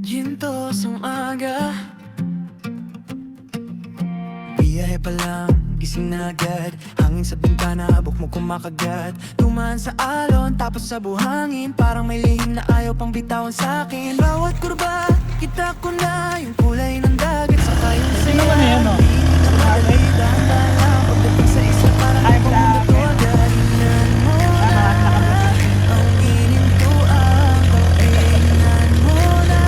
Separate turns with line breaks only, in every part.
Ginto sa umaga, biyahe pa lang, gising na agad. Hangin sa bintana, abok mo kumakagat. Tumaan sa alon, tapos sa buhangin. Parang may lihim na ayaw pang bitawan sa'kin. Bawat kurba, kita ko na yung kulay ng dagat. Saka yung saya, hindi na madali. Dahan-dahan lang, pagdating sa isla, parang ibang mundo to agad. Tingnan mo na, ang inintuan. Tingnan mo na,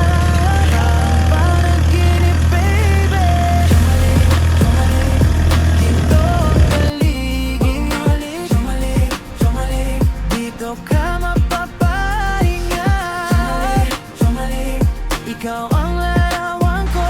parang panaginip, baby. Dito ang paligid, dito ka mapapahinga. Ikaw ang larawan ko,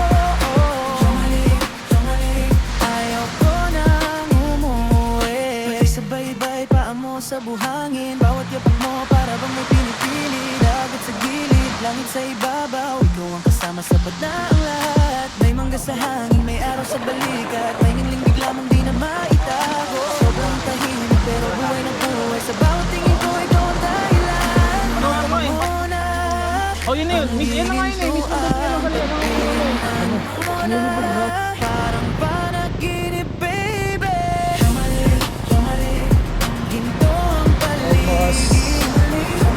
ayaw ko nang umuwi. Pagsabay-bay paa mo sa buhangin, bawat yapak mo para bang may pinipili. Dagat sa gilid, langit sa ibabaw, ikaw ang kasama sa na ang lahat. May mangga sa hangin, may araw sa balikat. May ningling lamang di na maitago. Sobrang tahimik pero buhay na buhay. Sa bawat tingin ko ikaw ang dahilan. Mahal mo na.
Oh, yun na yun. Yan na nga yun eh. Mismo doon yun.
Parang panaginip, baby. Ginto ang paligid.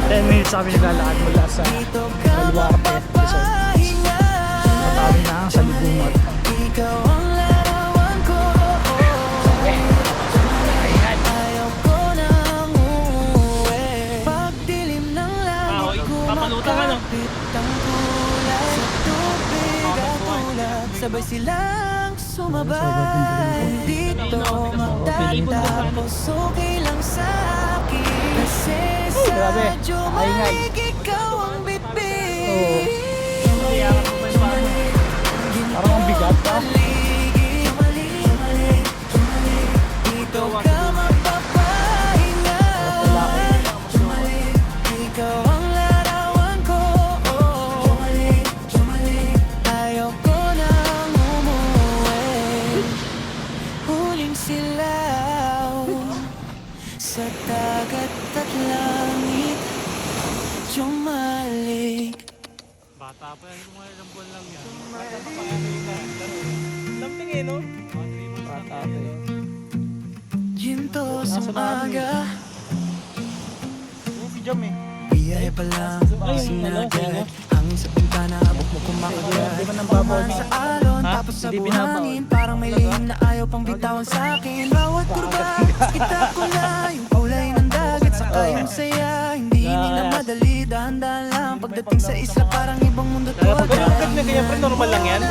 10 minutes kami naglalakad mula sa
Dito ka
Baluarte, Quezon.
mapapahinga.
Matawi na ang salubungan.
Ikaw ang larawan ko. Ayaw ko nang umuwi. Pagdilim ng langit ko
papalutan ka, no?
makapit ang kulay. Sa tubig at ulap, sabay silang sumabay. Dito magtatapos, okay lang sa akin. Kasi
grabe.
sadyo
Maingay.
maig ikaw ang bibig.
Parang ang bigat pa.
Dito ka mapapahinga. Ikaw ang larawan ko. Ayaw ko nang umuwi. Huling silaw sa dagat at langit, jumalik.
Bata pa yan. Kung ilang buwan lang yan. Lamping eh, no? Bata pa yan.
Ginto sa umaga,
Si Jam eh.
biyahe pa lang, gising na agad. Hangin sa bintana, abok mo kumakagat.
Di ba nang babaw
Tumaan
niya?
sa alon,
Ha?
tapos sa
Hindi binabaw.
buhangin. Parang may lihim na ayaw pang bitawan sa'kin. Bawat kurba, kita ko na yung kulay ng dagat. Saka yung saya, hindi na madali. Dahan-dahan lang, pagdating sa isla, parang ibang mundo to.
Pero pag na ganyan, pre, normal lang yan.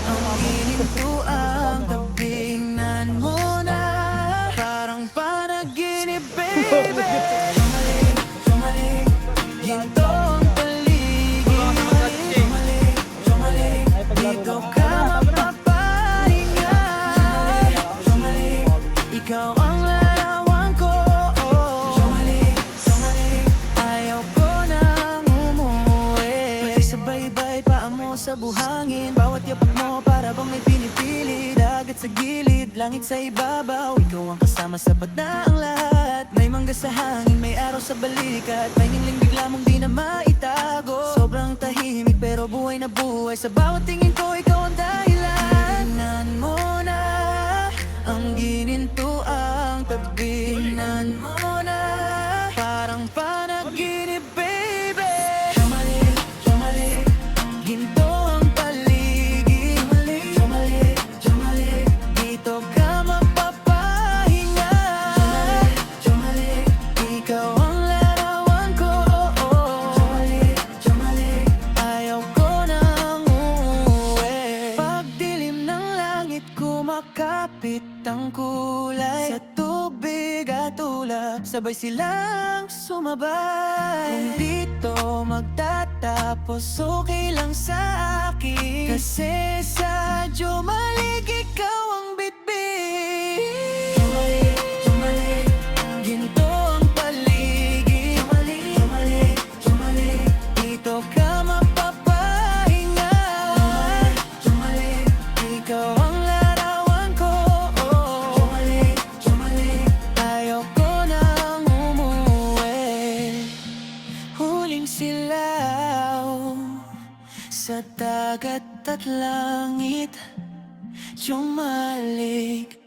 Ang inintuan, tabingnan mo na, parang panaginip, baby. Ginto ang paligid, dito ka mapapahinga. Ikaw ang larawan ko. Ayaw ko nang umuwi. Pagsabay-bay paa mo sa buhangin, bawat yapak mo para bang may pinipili. Dagat sa gilid, langit sa ibabaw, ikaw ang kasama sa na ang lahat. May mangga sa hangin, may araw sa balikat. May ningling bigla mong di na maitago. Sobrang tahimik pero buhay na buhay. Sa bawat tingin ko ikaw ang dahilan. Tingnan mo na, ang ginintuang tabingnan mo na, parang panaginip, baby. Ginto ang paligid, dito ka mapapahinga. Ikaw ang larawan ko. Ayaw ko nang umuwi. Pagdilim ng langit, kumakapit ang kulay. Sa tubig at ulap, sabay silang sumabay. Kung dito magtatapos, okay lang sa akin. Kasi sadyo malig ikaw ang bitbit. Ginto ang paligid, dito ka mapapahinga. Ikaw ang larawan ko. Ayaw ko nang sumisilaw sa dagat at langit. Yung malik